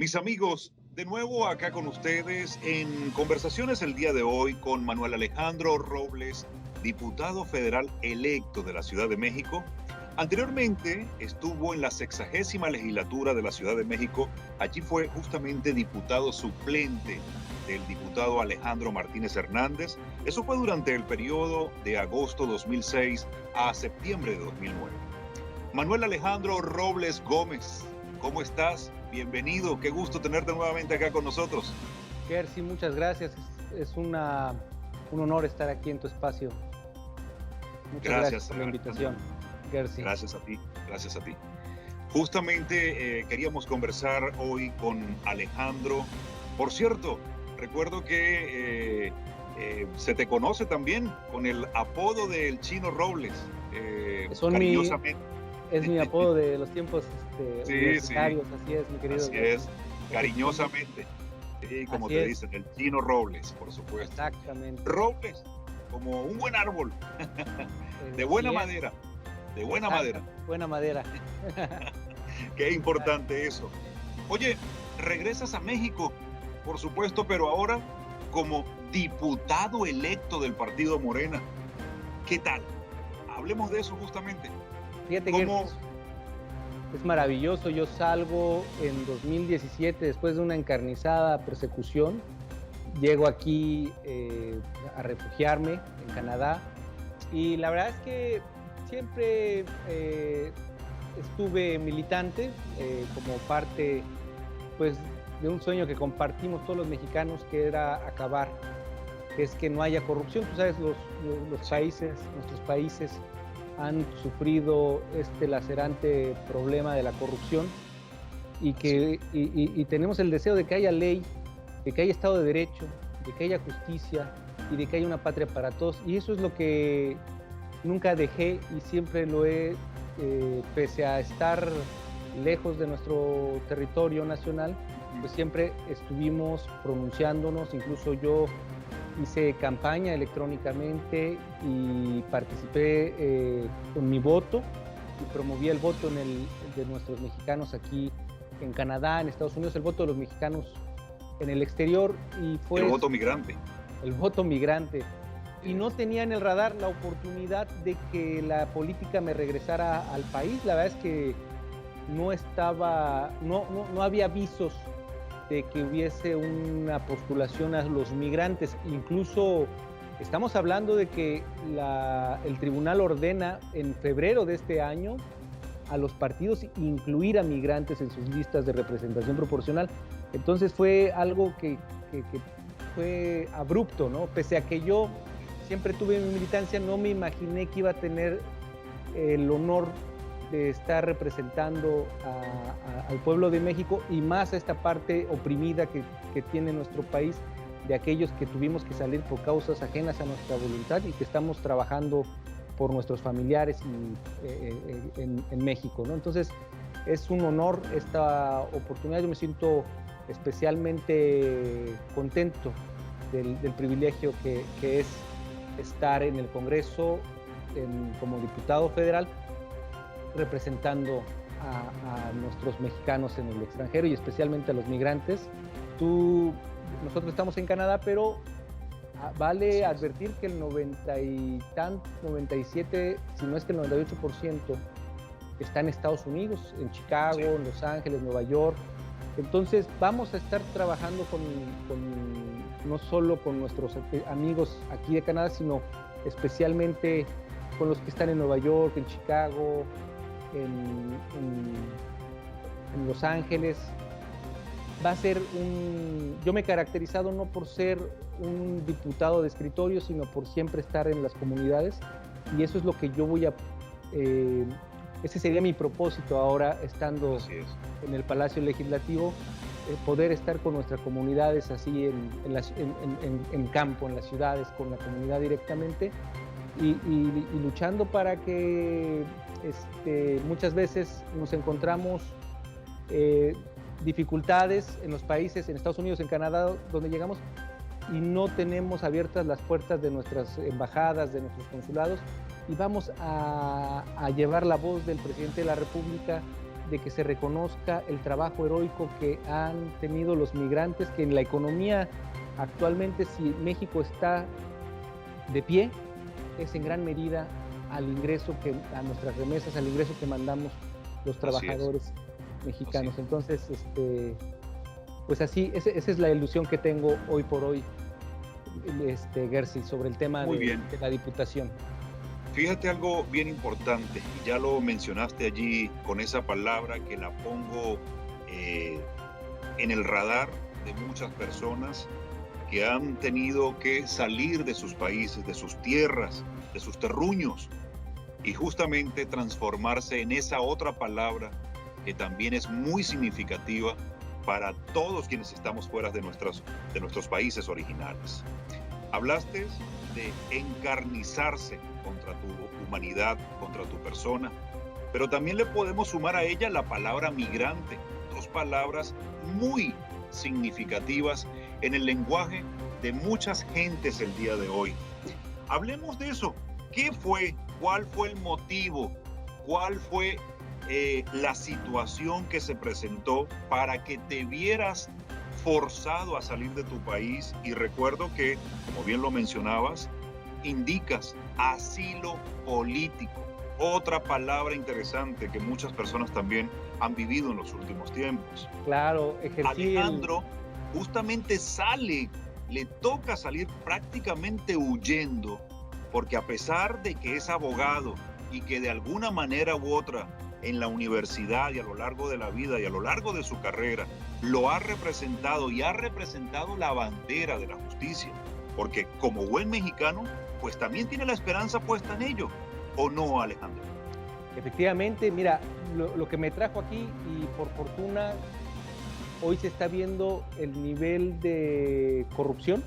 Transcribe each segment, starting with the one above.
Mis amigos, de nuevo acá con ustedes en conversaciones el día de hoy con Manuel Alejandro Robles, diputado federal electo de la Ciudad de México. Anteriormente estuvo en la 60ª legislatura de la Ciudad de México. Allí fue justamente diputado suplente del diputado Alejandro Martínez Hernández. Eso fue durante el periodo de agosto 2006 a septiembre de 2009. Manuel Alejandro Robles Gómez, ¿cómo estás? Bienvenido, qué gusto tenerte nuevamente acá con nosotros. Gersi, muchas gracias. Es un honor estar aquí en tu espacio. Muchas gracias por la invitación, Gersi. Gracias a ti, gracias a ti. Justamente queríamos conversar hoy con Alejandro. Por cierto, recuerdo que se te conoce también con el apodo del Chino Robles. Cariñosamente. Es mi apodo de los tiempos universitarios, sí. Así es, mi querido. Así es, cariñosamente. Sí, como así te es. dicen, el Chino Robles, por supuesto. Exactamente. Robles, como un buen árbol, de buena madera, de buena madera. Buena madera. Qué importante eso. Oye, regresas a México, por supuesto, pero ahora como diputado electo del partido Morena. ¿Qué tal? Hablemos de eso justamente. Fíjate que es maravilloso. Yo salgo en 2017 después de una encarnizada persecución. Llego aquí a refugiarme en Canadá y la verdad es que siempre estuve militante como parte pues, de un sueño que compartimos todos los mexicanos, que era acabar, que es que no haya corrupción. Tú sabes, nuestros países han sufrido este lacerante problema de la corrupción y tenemos el deseo de que haya ley, de que haya Estado de Derecho, de que haya justicia y de que haya una patria para todos. Y eso es lo que nunca dejé y siempre lo he, pese a estar lejos de nuestro territorio nacional, pues siempre estuvimos pronunciándonos. Incluso yo hice campaña electrónicamente y participé con mi voto y promoví el voto de nuestros mexicanos aquí en Canadá, en Estados Unidos, el voto de los mexicanos en el exterior. Y fue el voto migrante. El voto migrante. Y no tenía en el radar la oportunidad de que la política me regresara al país. La verdad es que no había avisos de que hubiese una postulación a los migrantes. Incluso estamos hablando de que el tribunal ordena en febrero de este año a los partidos incluir a migrantes en sus listas de representación proporcional. Entonces fue algo que fue abrupto, ¿no? Pese a que yo siempre tuve mi militancia, no me imaginé que iba a tener el honor de estar representando al pueblo de México y más a esta parte oprimida que tiene nuestro país, de aquellos que tuvimos que salir por causas ajenas a nuestra voluntad y que estamos trabajando por nuestros familiares en México, ¿no? Entonces es un honor esta oportunidad. Yo me siento especialmente contento del privilegio que es estar en el Congreso como diputado federal, representando a nuestros mexicanos en el extranjero y especialmente a los migrantes. Nosotros estamos en Canadá, pero vale advertir que el 97, si no es que el 98% está en Estados Unidos, en Chicago, en Los Ángeles, Nueva York. Entonces vamos a estar trabajando no solo con nuestros amigos aquí de Canadá, sino especialmente con los que están en Nueva York, en Chicago, en Los Ángeles. Va a ser yo me he caracterizado no por ser un diputado de escritorio, sino por siempre estar en las comunidades, y eso es lo que yo voy a ese sería mi propósito ahora, estando en el Palacio Legislativo, poder estar con nuestras comunidades así en campo, en las ciudades, con la comunidad directamente, y luchando para que muchas veces nos encontramos dificultades en los países, en Estados Unidos, en Canadá, donde llegamos y no tenemos abiertas las puertas de nuestras embajadas, de nuestros consulados, y vamos a llevar la voz del presidente de la República de que se reconozca el trabajo heroico que han tenido los migrantes, que en la economía actualmente, si México está de pie, es en gran medida a nuestras remesas, al ingreso que mandamos los trabajadores mexicanos. Entonces, pues así, esa es la ilusión que tengo hoy por hoy, Gersi, sobre el tema de la Diputación. Fíjate algo bien importante, y ya lo mencionaste allí con esa palabra que la pongo en el radar de muchas personas que han tenido que salir de sus países, de sus tierras, de sus terruños, y justamente transformarse en esa otra palabra que también es muy significativa para todos quienes estamos fuera de nuestros países originales. Hablaste de encarnizarse contra tu humanidad, contra tu persona, pero también le podemos sumar a ella la palabra migrante, dos palabras muy significativas en el lenguaje de muchas gentes el día de hoy. Hablemos de eso. ¿Qué fue? ¿Cuál fue el motivo? ¿Cuál fue la situación que se presentó para que te vieras forzado a salir de tu país? Y recuerdo que, como bien lo mencionabas, indicas asilo político. Otra palabra interesante que muchas personas también han vivido en los últimos tiempos. Claro, Alejandro justamente le toca salir prácticamente huyendo, porque a pesar de que es abogado y que de alguna manera u otra en la universidad y a lo largo de la vida y a lo largo de su carrera lo ha representado y ha representado la bandera de la justicia, porque como buen mexicano pues también tiene la esperanza puesta en ello, ¿o no, Alejandro? Efectivamente, mira, lo que me trajo aquí, y por fortuna hoy se está viendo el nivel de corrupción.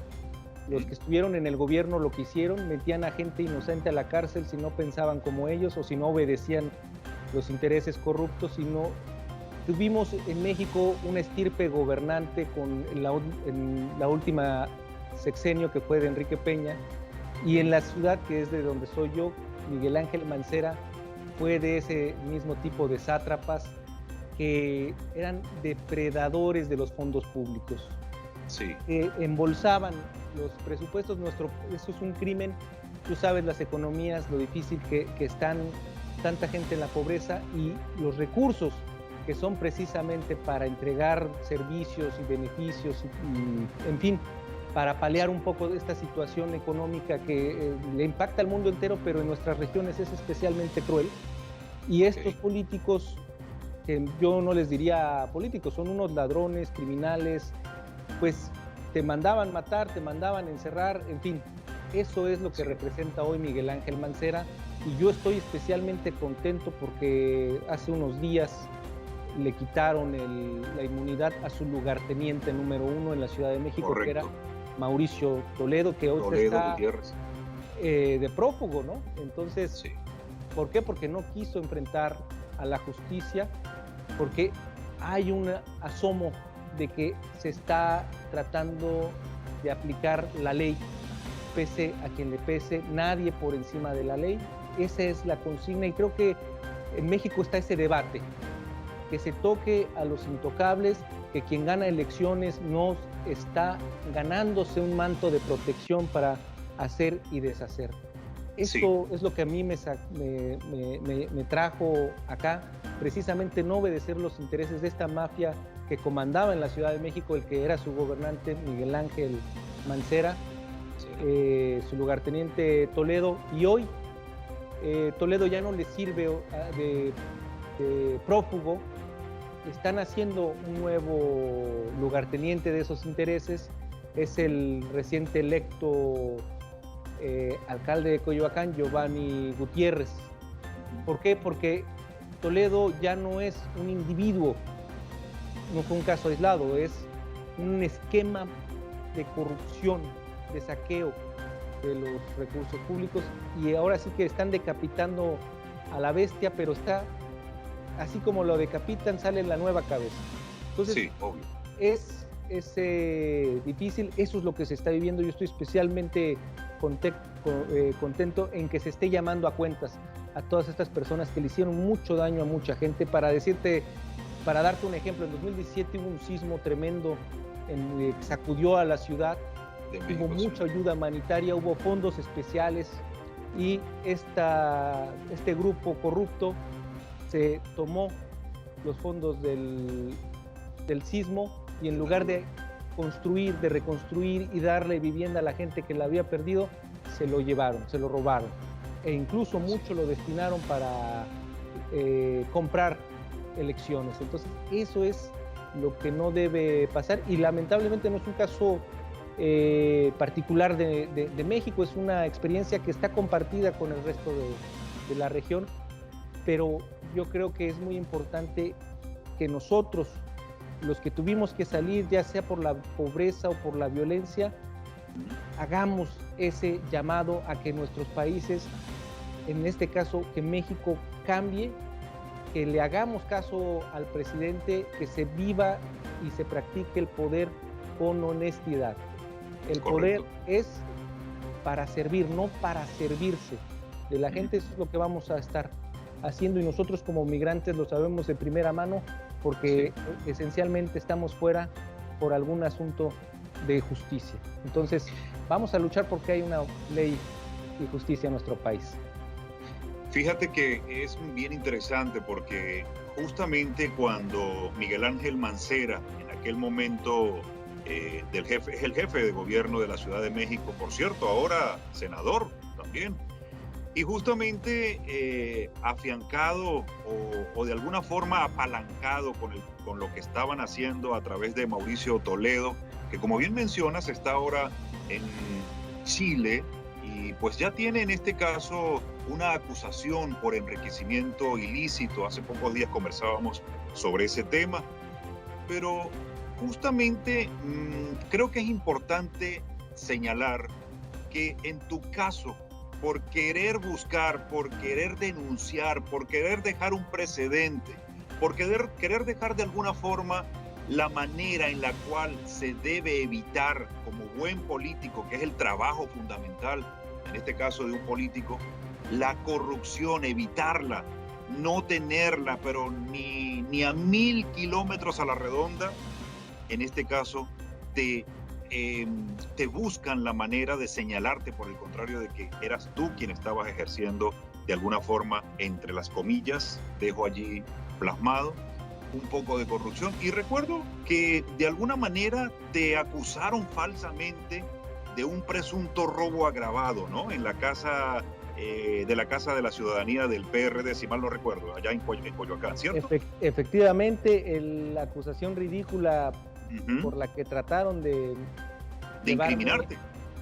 Los que estuvieron en el gobierno lo que hicieron, metían a gente inocente a la cárcel si no pensaban como ellos o si no obedecían los intereses corruptos. Tuvimos en México una estirpe gobernante en la última sexenio, que fue de Enrique Peña, y en la ciudad que es de donde soy yo, Miguel Ángel Mancera fue de ese mismo tipo de sátrapas que eran depredadores de los fondos públicos. Sí. Embolsaban los presupuestos. Eso es un crimen. Tú sabes las economías, lo difícil que están tanta gente en la pobreza, y los recursos que son precisamente para entregar servicios y beneficios y en fin, para paliar un poco de esta situación económica que le impacta al mundo entero, pero en nuestras regiones es especialmente cruel. Y estos políticos, que yo no les diría políticos, son unos ladrones, criminales, pues te mandaban matar, te mandaban encerrar, en fin. Eso es lo que representa hoy Miguel Ángel Mancera, y yo estoy especialmente contento porque hace unos días le quitaron la inmunidad a su lugarteniente número 1 en la Ciudad de México. Correcto. Que era Mauricio Toledo, que hoy está de prófugo, ¿no? Entonces, ¿por qué? Porque no quiso enfrentar a la justicia, porque hay un asomo de que se está tratando de aplicar la ley, pese a quien le pese, nadie por encima de la ley. Esa es la consigna, y creo que en México está ese debate, que se toque a los intocables, que quien gana elecciones no está ganándose un manto de protección para hacer y deshacer. Eso es lo que a mí me trajo acá, precisamente no obedecer los intereses de esta mafia que comandaba en la Ciudad de México, el que era su gobernante, Miguel Ángel Mancera, su lugarteniente Toledo, y hoy Toledo ya no le sirve de prófugo. Están haciendo un nuevo lugarteniente de esos intereses, es el reciente electo alcalde de Coyoacán, Giovanni Gutiérrez. ¿Por qué? Porque Toledo ya no es un individuo, no fue un caso aislado, es un esquema de corrupción, de saqueo de los recursos públicos, y ahora sí que están decapitando a la bestia, pero está, así como lo decapitan, sale la nueva cabeza. Entonces, obvio. Es difícil, eso es lo que se está viviendo. Yo estoy especialmente contento en que se esté llamando a cuentas. a todas estas personas que le hicieron mucho daño a mucha gente. Para darte un ejemplo, en 2017 hubo un sismo tremendo que sacudió a la ciudad, hubo mucha ayuda humanitaria, hubo fondos especiales y este grupo corrupto se tomó los fondos del sismo y en lugar de construir, de reconstruir y darle vivienda a la gente que la había perdido, se lo llevaron, se lo robaron. E incluso mucho lo destinaron para comprar elecciones. Entonces, eso es lo que no debe pasar y lamentablemente no es un caso particular de México, es una experiencia que está compartida con el resto de la región, pero yo creo que es muy importante que nosotros, los que tuvimos que salir, ya sea por la pobreza o por la violencia, hagamos ese llamado a que nuestros países, en este caso que México cambie, que le hagamos caso al presidente, que se viva y se practique el poder con honestidad. El poder es para servir, no para servirse de la gente. Eso es lo que vamos a estar haciendo y nosotros como migrantes lo sabemos de primera mano porque esencialmente estamos fuera por algún asunto de justicia. Entonces, vamos a luchar porque hay una ley y justicia en nuestro país. Fíjate que es bien interesante porque justamente cuando Miguel Ángel Mancera, en aquel momento es el jefe de gobierno de la Ciudad de México, por cierto, ahora senador también, y justamente afiancado o de alguna forma apalancado con lo que estaban haciendo a través de Mauricio Toledo, que como bien mencionas está ahora en Chile y pues ya tiene en este caso una acusación por enriquecimiento ilícito. Hace pocos días conversábamos sobre ese tema, pero justamente creo que es importante señalar que en tu caso, por querer buscar, por querer denunciar, por querer dejar un precedente, por querer dejar de alguna forma la manera en la cual se debe evitar como buen político, que es el trabajo fundamental, en este caso de un político, la corrupción, evitarla, no tenerla, pero ni a 1000 kilómetros a la redonda, en este caso te buscan la manera de señalarte, por el contrario de que eras tú quien estabas ejerciendo de alguna forma, entre las comillas, dejo allí plasmado, un poco de corrupción. Y recuerdo que de alguna manera te acusaron falsamente de un presunto robo agravado, ¿no? En la casa de la Ciudadanía del PRD, si mal no recuerdo, allá en Coyoacán, ¿cierto? Efectivamente, la acusación ridícula por la que trataron de incriminarte,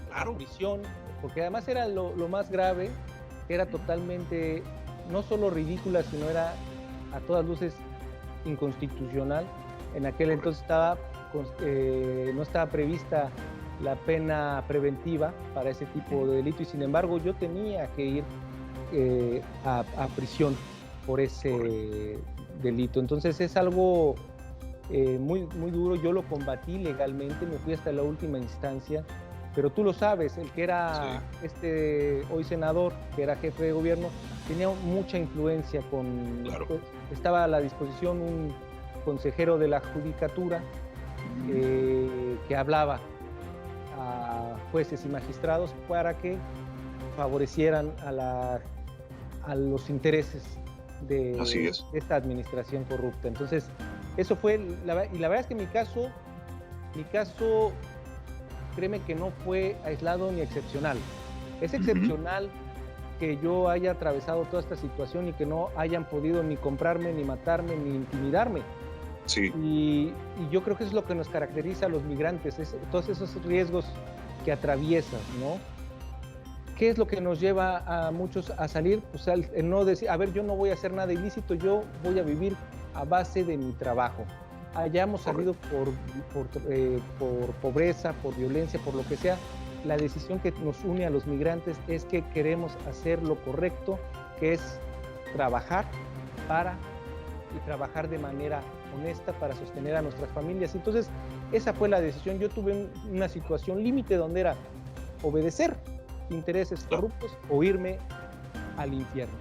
claro, a prisión, porque además era lo más grave, que era totalmente, no solo ridícula, sino era a todas luces inconstitucional. En aquel entonces no estaba prevista la pena preventiva para ese tipo de delito y sin embargo yo tenía que ir a prisión por ese delito. Entonces es algo muy, muy duro. Yo lo combatí legalmente, me fui hasta la última instancia, pero tú lo sabes, el que era hoy senador, que era jefe de gobierno, tenía mucha influencia pues, estaba a la disposición un consejero de la judicatura que hablaba a jueces y magistrados para que favorecieran a los intereses de esta administración corrupta. Entonces, eso fue, y la verdad es que mi caso, créeme que no fue aislado ni excepcional. Es excepcional que yo haya atravesado toda esta situación y que no hayan podido ni comprarme, ni matarme, ni intimidarme. Sí. Y yo creo que eso es lo que nos caracteriza a los migrantes, todos esos riesgos que atraviesas, ¿no? ¿Qué es lo que nos lleva a muchos a salir? Pues el no decir, a ver, yo no voy a hacer nada ilícito, yo voy a vivir a base de mi trabajo. Hayamos salido por pobreza, por violencia, por lo que sea, la decisión que nos une a los migrantes es que queremos hacer lo correcto, que es trabajar y trabajar de manera honesta para sostener a nuestras familias. Entonces, esa fue la decisión. Yo tuve una situación límite donde era obedecer intereses corruptos o irme al infierno.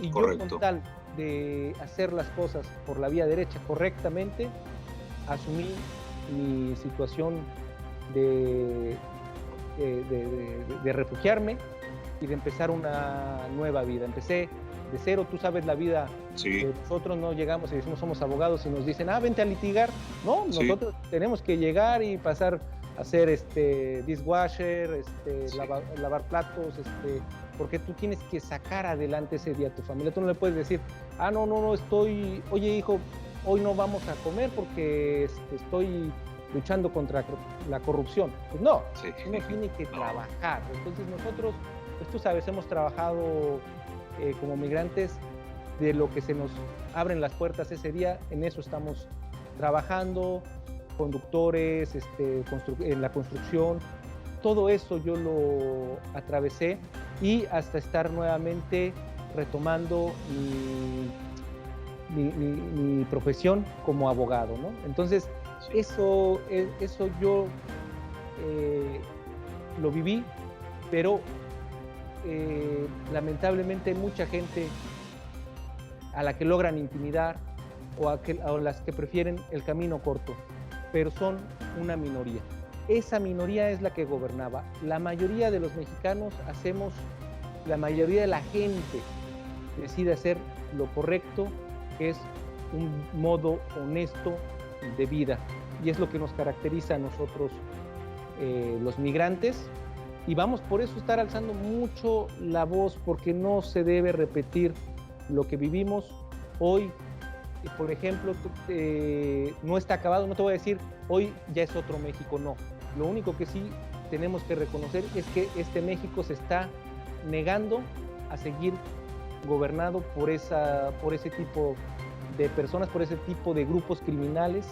Y yo con correcto. tal de hacer las cosas por la vía derecha correctamente, asumí mi situación de, de refugiarme y de empezar una nueva vida. Empecé de cero, tú sabes la vida. Sí, Nosotros no llegamos y decimos somos abogados y nos dicen, vente a litigar. No, sí, nosotros tenemos que llegar y pasar a hacer dishwasher, sí, lavar platos, porque tú tienes que sacar adelante ese día a tu familia. Tú no le puedes decir, no, oye hijo, hoy no vamos a comer porque estoy luchando contra la corrupción. Pues no, sí. uno tiene que No, trabajar. Entonces nosotros, pues tú sabes, hemos trabajado como migrantes de lo que se nos abren las puertas ese día, en eso estamos trabajando, conductores, en la construcción, todo eso yo lo atravesé y hasta estar nuevamente retomando mi profesión como abogado, ¿no? Entonces, sí, eso yo lo viví, pero lamentablemente hay mucha gente a la que logran intimidar o a las que prefieren el camino corto, pero son una minoría. Esa minoría es la que gobernaba. La mayoría de los mexicanos la mayoría de la gente decide hacer lo correcto, que es un modo honesto de vida. Y es lo que nos caracteriza a nosotros, los migrantes. Y vamos por eso estar alzando mucho la voz, porque no se debe repetir lo que vivimos hoy. Por ejemplo, no está acabado, no te voy a decir hoy ya es otro México, no. Lo único que sí tenemos que reconocer es que este México se está negando a seguir gobernado por ese tipo de personas, por ese tipo de grupos criminales.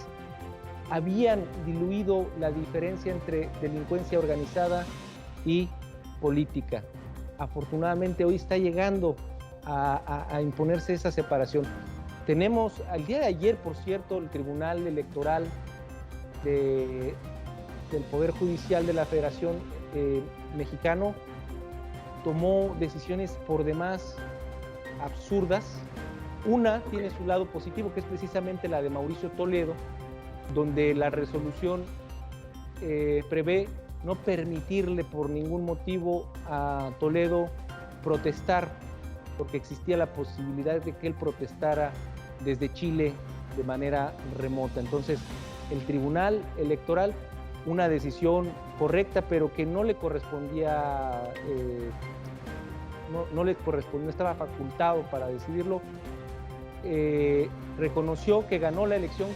Habían diluido la diferencia entre delincuencia organizada y política. Afortunadamente hoy está llegando a imponerse esa separación. Tenemos, al día de ayer, por cierto, el Tribunal Electoral del Poder Judicial de la Federación Mexicano tomó decisiones por demás absurdas. Una tiene su lado positivo, que es precisamente la de Mauricio Toledo, donde la resolución prevé no permitirle por ningún motivo a Toledo protestar, porque existía la posibilidad de que él protestara desde Chile de manera remota. Entonces, el Tribunal Electoral, una decisión correcta, pero que no le correspondía, no estaba facultado para decidirlo, reconoció que ganó la elección,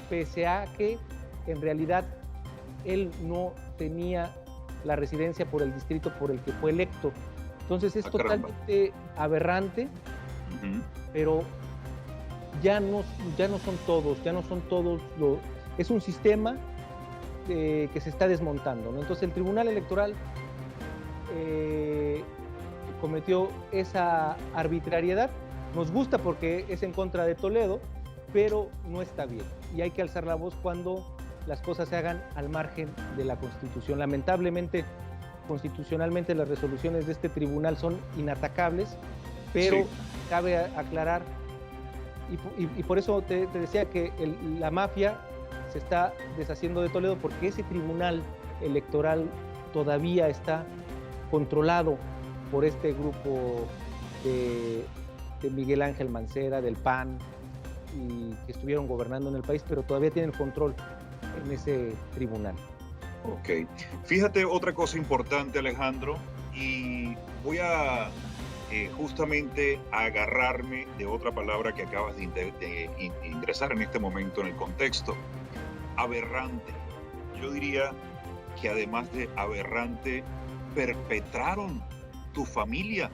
pese a que en realidad él no tenía la residencia por el distrito por el que fue electo. Entonces es totalmente aberrante, pero ya no son todos, es un sistema que se está desmontando, ¿no? Entonces el Tribunal Electoral cometió esa arbitrariedad. Nos gusta porque es en contra de Toledo, pero no está bien. Y hay que alzar la voz cuando las cosas se hagan al margen de la Constitución. Lamentablemente, constitucionalmente las resoluciones de este tribunal son inatacables, pero sí, cabe aclarar, y por eso te decía que la mafia se está deshaciendo de Toledo, porque ese tribunal electoral todavía está controlado por este grupo de Miguel Ángel Mancera, del PAN, y que estuvieron gobernando en el país, pero todavía tienen el control en ese tribunal. Ok. Fíjate otra cosa importante, Alejandro, y voy a justamente agarrarme de otra palabra que acabas de ingresar en este momento en el contexto. Aberrante. Yo diría que además de aberrante, perpetraron tu familia,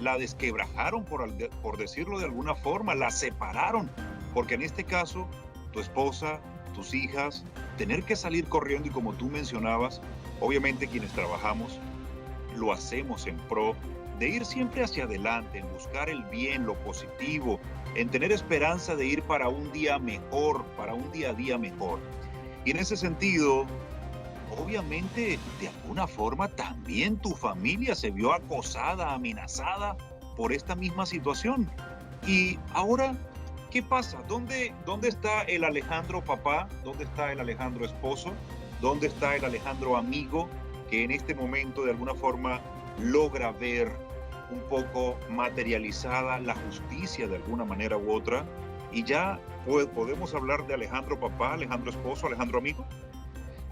la desquebrajaron, por decirlo de alguna forma, la separaron, porque en este caso, tu esposa, tus hijas, tener que salir corriendo, y como tú mencionabas, obviamente quienes trabajamos lo hacemos en pro de ir siempre hacia adelante, en buscar el bien, lo positivo, en tener esperanza de ir para un día mejor, para un día a día mejor. Y en ese sentido, obviamente, de alguna forma también tu familia se vio acosada, amenazada por esta misma situación. Y ahora, ¿qué pasa? ¿Dónde está el Alejandro papá? ¿Dónde está el Alejandro esposo? ¿Dónde está el Alejandro amigo que en este momento de alguna forma logra ver un poco materializada la justicia de alguna manera u otra? Y ya podemos hablar de Alejandro papá, Alejandro esposo, Alejandro amigo.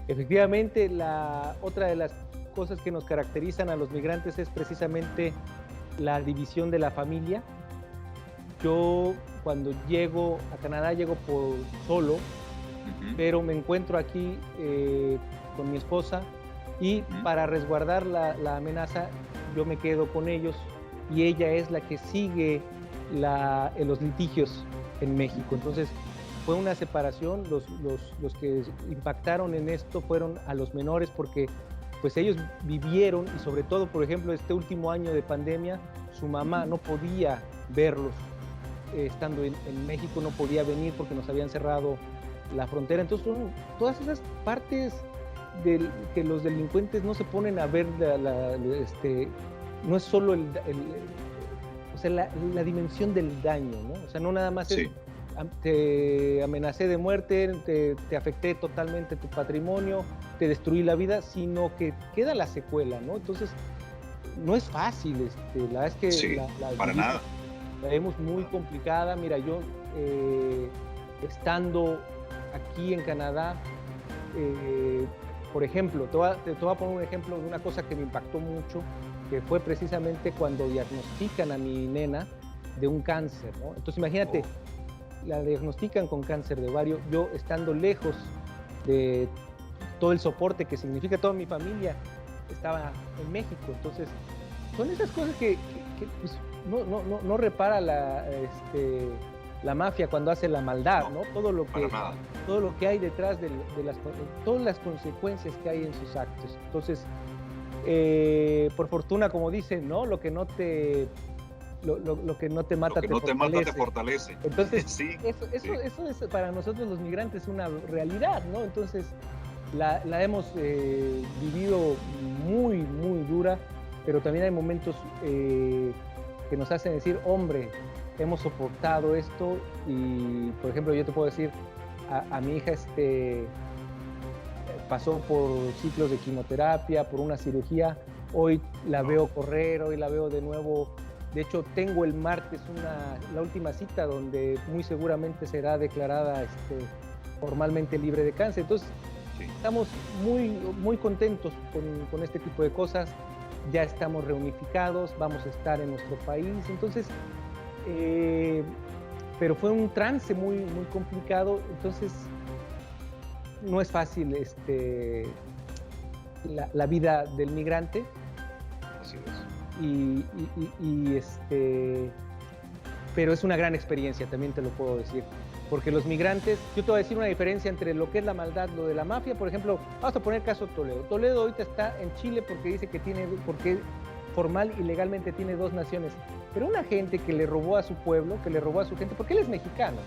Efectivamente, otra de las cosas que nos caracterizan a los migrantes es precisamente la división de la familia. Yo cuando llego a Canadá llego por solo, pero me encuentro aquí con mi esposa y para resguardar la amenaza yo me quedo con ellos y ella es la que sigue en los litigios en México. Entonces fue una separación, los que impactaron en esto fueron a los menores porque pues ellos vivieron y sobre todo, por ejemplo, este último año de pandemia, su mamá no podía verlos. Estando en México no podía venir porque nos habían cerrado la frontera. Entonces son todas esas partes que los delincuentes no se ponen a ver, no es solo o sea, la dimensión del daño, ¿no? O sea, no nada más es te amenacé de muerte, te afecté totalmente tu patrimonio, te destruí la vida, sino que queda la secuela, ¿no? Entonces no es fácil, la verdad es que para nada. La vemos muy complicada. Mira, yo estando aquí en Canadá, por ejemplo, te voy a poner un ejemplo de una cosa que me impactó mucho, que fue precisamente cuando diagnostican a mi nena de un cáncer, ¿no? Entonces imagínate, la diagnostican con cáncer de ovario, yo estando lejos de todo el soporte que significa toda mi familia, estaba en México. Entonces son esas cosas que pues, no repara la mafia cuando hace la maldad, ¿no? Todo lo que hay detrás de todas las consecuencias que hay en sus actos. Entonces, por fortuna, como dicen, ¿no? Lo que no te mata te fortalece. Entonces, sí, eso es para nosotros los migrantes una realidad, ¿no? Entonces, la hemos vivido muy, muy dura, pero también hay momentos que nos hacen decir, hombre, hemos soportado esto. Y, por ejemplo, yo te puedo decir, a mi hija pasó por ciclos de quimioterapia, por una cirugía, hoy la veo correr, hoy la veo de nuevo. De hecho, tengo el martes la última cita donde muy seguramente será declarada formalmente libre de cáncer. Entonces, estamos muy, muy contentos con este tipo de cosas. Ya estamos reunificados, vamos a estar en nuestro país. Entonces, pero fue un trance muy, muy complicado. Entonces, no es fácil la vida del migrante. Así es. Pero es una gran experiencia, también te lo puedo decir, porque los migrantes, yo te voy a decir una diferencia entre lo que es la maldad, lo de la mafia. Por ejemplo, vamos a poner caso Toledo ahorita está en Chile porque dice que porque formal y legalmente tiene 2 naciones, pero una gente que le robó a su pueblo, que le robó a su gente, porque él es mexicano,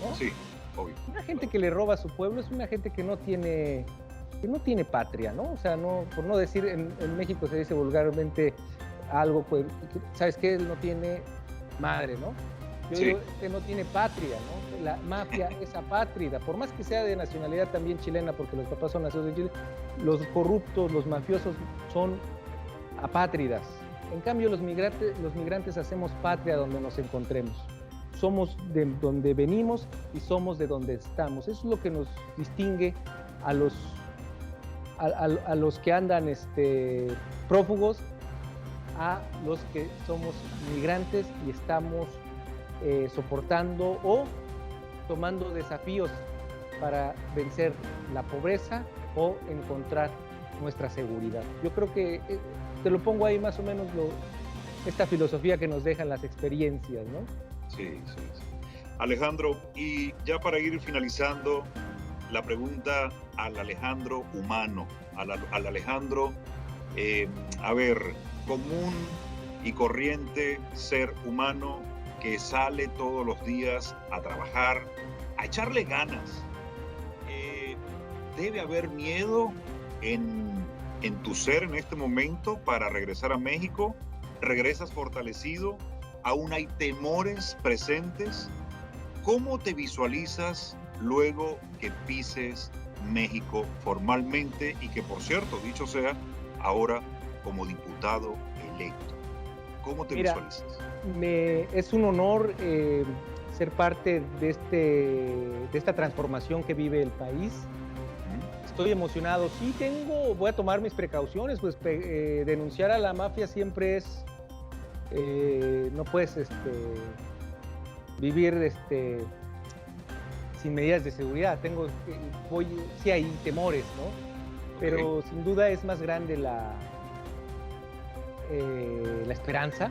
¿no? Sí, obvio. Una gente que le roba a su pueblo es una gente que no tiene patria, ¿no? O sea, por no decir, en México se dice vulgarmente algo, pues, ¿sabes qué? Él no tiene madre, ¿no? Yo digo que no tiene patria, ¿no? La mafia es apátrida, por más que sea de nacionalidad también chilena, porque los papás son nacidos en Chile, los corruptos, los mafiosos son apátridas. En cambio, los migrantes hacemos patria donde nos encontremos. Somos de donde venimos y somos de donde estamos. Eso es lo que nos distingue a los que andan prófugos, a los que somos migrantes y estamos soportando o tomando desafíos para vencer la pobreza o encontrar nuestra seguridad. Yo creo que te lo pongo ahí más o menos esta filosofía que nos dejan las experiencias, ¿no? Sí. Alejandro, y ya para ir finalizando, la pregunta al Alejandro humano, al Alejandro, común y corriente ser humano que sale todos los días a trabajar, a echarle ganas. ¿Debe haber miedo en tu ser en este momento para regresar a México? ¿Regresas fortalecido aún hay temores presentes. ¿Cómo te visualizas luego que pises México formalmente y que, por cierto, dicho sea, ahora como diputado electo? ¿Cómo te visualizas? Es un honor ser parte de esta transformación que vive el país. Estoy emocionado. Sí, voy a tomar mis precauciones, pues denunciar a la mafia siempre es, no puedes vivir sin medidas de seguridad. Sí hay temores, ¿no? Pero sin duda es más grande la esperanza,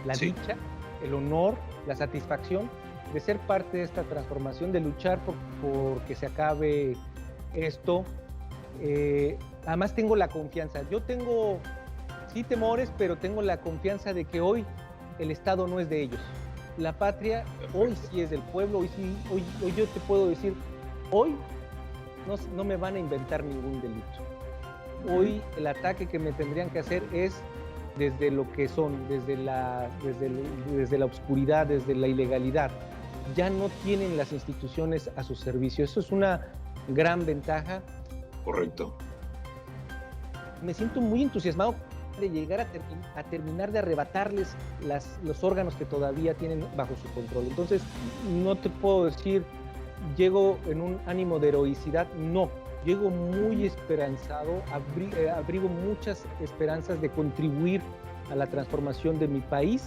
la dicha, el honor, la satisfacción de ser parte de esta transformación, de luchar por que se acabe esto. Además tengo la confianza. Yo tengo sí temores, pero tengo la confianza de que hoy el Estado no es de ellos. La patria hoy sí es del pueblo. Hoy yo te puedo decir, hoy no me van a inventar ningún delito. Hoy el ataque que me tendrían que hacer es desde lo que son, desde la oscuridad, desde la ilegalidad. Ya no tienen las instituciones a su servicio. Eso es una gran ventaja. Correcto. Me siento muy entusiasmado de llegar a terminar de arrebatarles los órganos que todavía tienen bajo su control. Entonces, no te puedo decir, llego en un ánimo de heroicidad, no. Llego muy esperanzado, abrigo muchas esperanzas de contribuir a la transformación de mi país.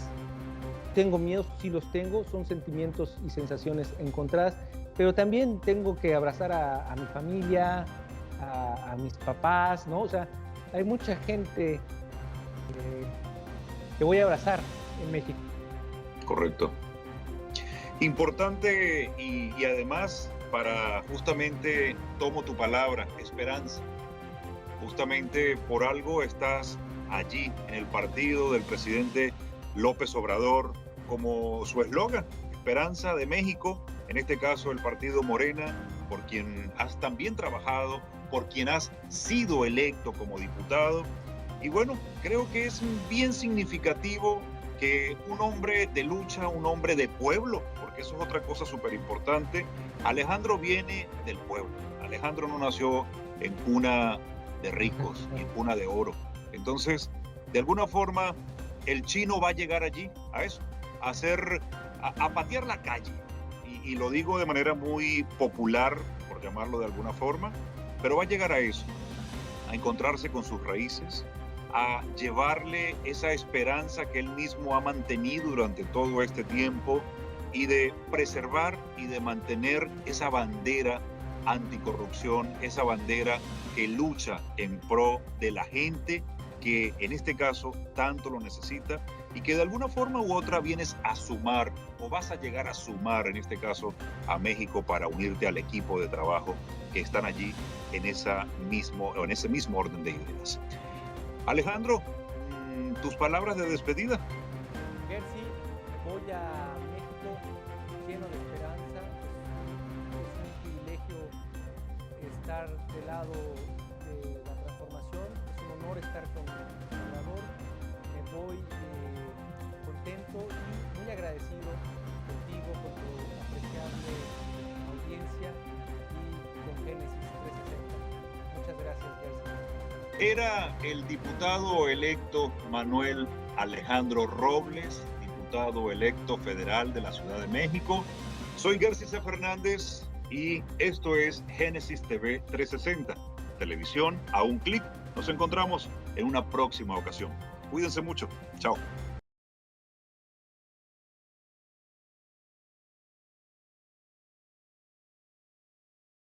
Tengo miedos, sí los tengo, son sentimientos y sensaciones encontradas, pero también tengo que abrazar a mi familia, a mis papás, ¿no? O sea, hay mucha gente que voy a abrazar en México. Correcto. Importante y además para justamente, tomo tu palabra, esperanza. Justamente por algo estás allí en el partido del presidente López Obrador, como su eslogan, Esperanza de México, en este caso el partido Morena, por quien has también trabajado, por quien has sido electo como diputado. Y bueno, creo que es bien significativo que un hombre de lucha, un hombre de pueblo, porque eso es otra cosa súper importante. Alejandro viene del pueblo. Alejandro no nació en cuna de ricos, en cuna de oro. Entonces, de alguna forma, el chino va a llegar allí a eso, a patear la calle. Y lo digo de manera muy popular, por llamarlo de alguna forma, pero va a llegar a eso, a encontrarse con sus raíces, a llevarle esa esperanza que él mismo ha mantenido durante todo este tiempo y de preservar y de mantener esa bandera anticorrupción, esa bandera que lucha en pro de la gente que en este caso tanto lo necesita y que de alguna forma u otra vienes a sumar o vas a llegar a sumar en este caso a México para unirte al equipo de trabajo que están allí en ese mismo orden de ideas. Alejandro, tus palabras de despedida. Gersi, voy a México lleno de esperanza. Es un privilegio estar del lado de la transformación. Es un honor estar con el Salvador. Me voy contento y muy agradecido contigo, con tu apreciable audiencia y con Génesis 360. Muchas gracias, Gersi. Era el diputado electo Manuel Alejandro Robles, diputado electo federal de la Ciudad de México. Soy Gersi C. Fernández y esto es Génesis TV 360, televisión a un clic. Nos encontramos en una próxima ocasión. Cuídense mucho. Chao.